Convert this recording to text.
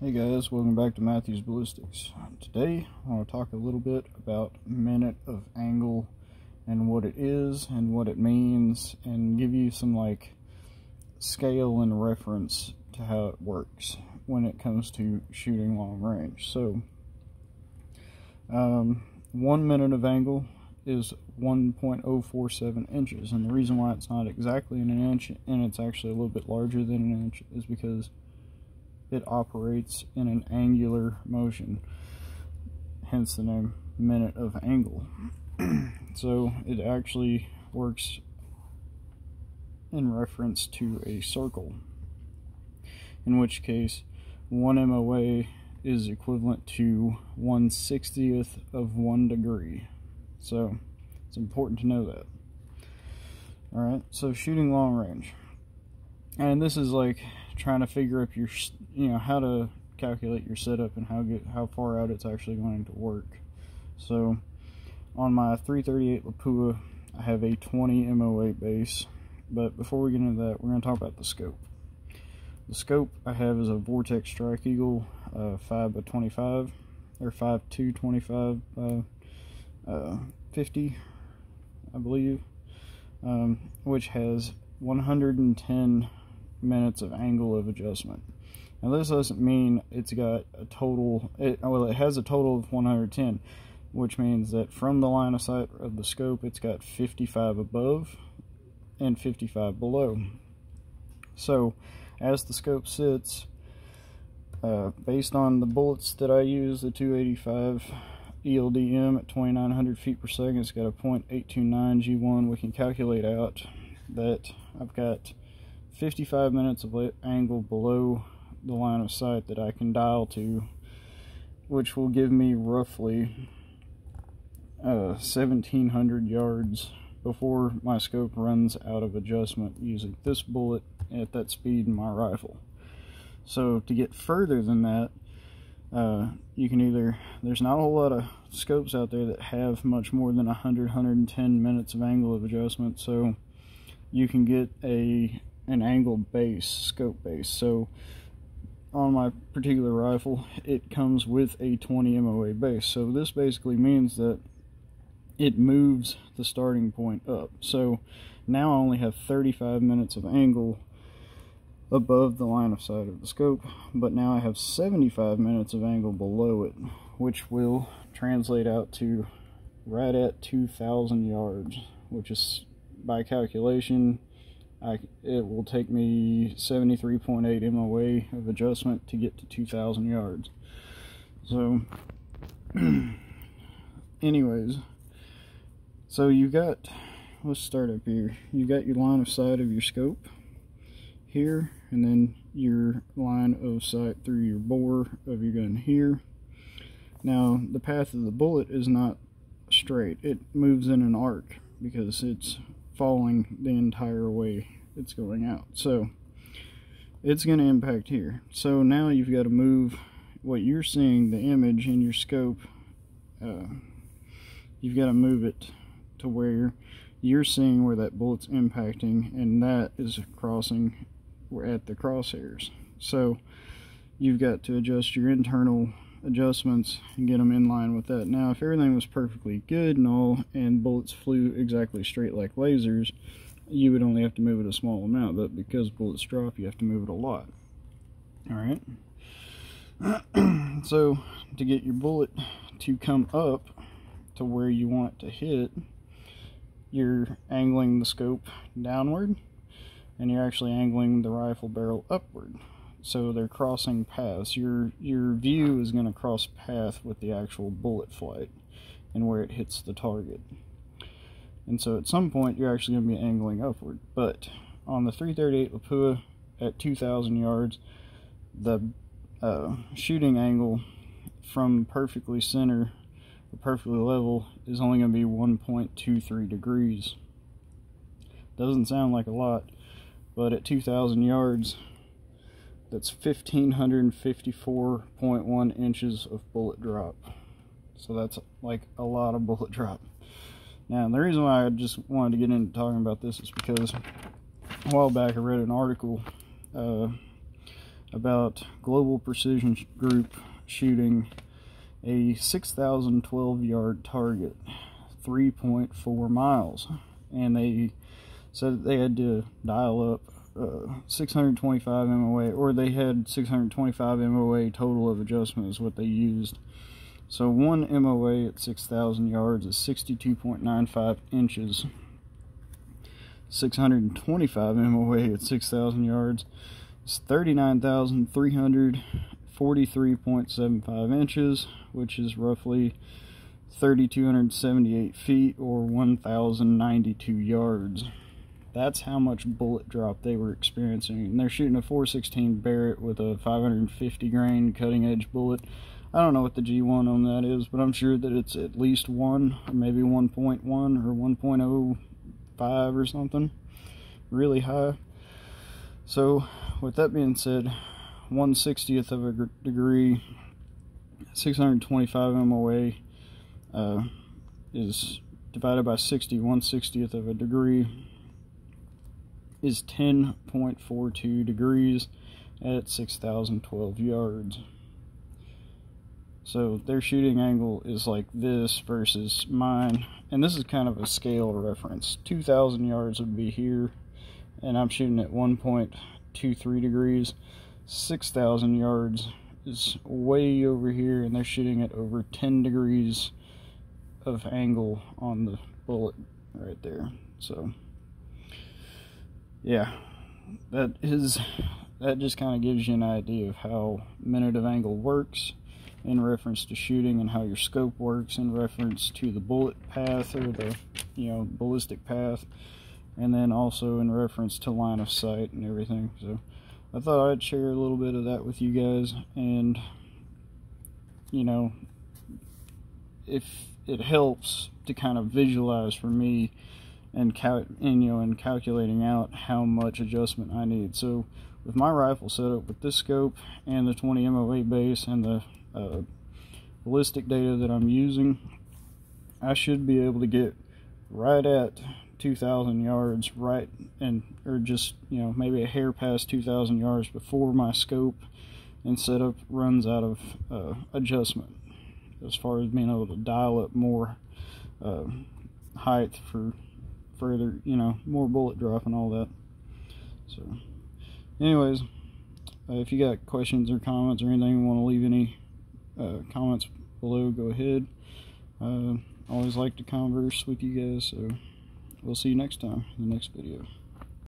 Hey guys, welcome back to Matthew's Ballistics. Today I want to talk a little bit about minute of angle and what it is and what it means, and give you some scale and reference to how it works when it comes to shooting long range. So 1 minute of angle is 1.047 inches, and the reason why it's not exactly in an inch and it's actually a little bit larger than an inch is because it operates in an angular motion, hence the name minute of angle. So it actually works in reference to a circle, in which case 1 MOA is equivalent to 1/60th of 1 degree. So it's important to know that. Alright, so shooting long range. And this is like trying to figure up your, how to calculate your setup and how far out it's actually going to work. So on my 338 Lapua, I have a 20 MOA base. But before we get into that, we're going to talk about the scope. The scope I have is a Vortex Strike Eagle 5x25, or 5.225 50, I believe, which has 110 minutes of angle of adjustment. Now this doesn't mean it's got a total, it has a total of 110, which means that from the line of sight of the scope it's got 55 above and 55 below. So as the scope sits, based on the bullets that I use, the 285 ELDM at 2900 feet per second, it's got a .829 G1. We can calculate out that I've got 55 minutes of angle below the line of sight that I can dial to, which will give me roughly 1700 yards before my scope runs out of adjustment using this bullet at that speed in my rifle. So to get further than that, you can either, there's not a whole lot of scopes out there that have much more than 110 minutes of angle of adjustment, so you can get an angle base, scope base. So on my particular rifle, it comes with a 20 MOA base. So this basically means that it moves the starting point up. So now I only have 35 minutes of angle above the line of sight of the scope, but now I have 75 minutes of angle below it, which will translate out to right at 2,000 yards, which is, by calculation, it will take me 73.8 MOA of adjustment to get to 2,000 yards. So anyways, so you've got, let's start up here. You got your line of sight of your scope here, and then your line of sight through your bore of your gun here. Now the path of the bullet is not straight, it moves in an arc because it's falling the entire way it's going out, so it's going to impact here. So now you've got to move what you're seeing, the image in your scope, you've got to move it to where you're seeing where that bullet's impacting, and that is crossing at the crosshairs. So you've got to adjust your internal adjustments and get them in line with that. Now if everything was perfectly good and all, and bullets flew exactly straight like lasers, you would only have to move it a small amount, but because bullets drop, you have to move it a lot. Alright, so to get your bullet to come up to where you want it to hit, you're angling the scope downward, and you're actually angling the rifle barrel upward. So they're crossing paths. Your view is going to cross path with the actual bullet flight and where it hits the target. And so at some point you're actually going to be angling upward. But on the 338 Lapua at 2,000 yards, the shooting angle from perfectly center or perfectly level is only going to be 1.23 degrees. Doesn't sound like a lot, but at 2,000 yards, that's 1,554.1 inches of bullet drop. So that's like a lot of bullet drop. Now the reason why I just wanted to get into talking about this is because a while back I read an article about Global Precision Group shooting a 6,012 yard target, 3.4 miles, and they said that they had to dial up 625 MOA, or they had 625 MOA total of adjustment is what they used. So 1 MOA at 6,000 yards is 62.95 inches. 625 MOA at 6,000 yards is 39,343.75 inches, which is roughly 3,278 feet or 1,092 yards. That's how much bullet drop they were experiencing. And they're shooting a .416 Barrett with a 550 grain cutting edge bullet. I don't know what the G1 on that is, but I'm sure that it's at least 1 or maybe 1.1 or 1.05 or something really high. So with that being said, 1/60th of a degree, 625 MOA is divided by 60. 1/60th of a degree is 10.42 degrees at 6,012 yards. So their shooting angle is like this versus mine, and this is kind of a scale reference. 2,000 yards would be here, and I'm shooting at 1.23 degrees. 6,000 yards is way over here, and they're shooting at over 10 degrees of angle on the bullet right there. So yeah, that just kind of gives you an idea of how minute of angle works in reference to shooting, and how your scope works in reference to the bullet path, or the ballistic path, and then also in reference to line of sight and everything. So I thought I'd share a little bit of that with you guys, and if it helps to kind of visualize for me and calculating out how much adjustment I need. So with my rifle set up with this scope and the 20 MOA base and the ballistic data that I'm using, I should be able to get right at 2,000 yards, or just maybe a hair past 2,000 yards before my scope and setup runs out of adjustment, as far as being able to dial up more height for further, more bullet drop and all that. So anyways, if you got questions or comments or anything, you want to leave any comments below, go ahead. Always like to converse with you guys, so we'll see you next time in the next video.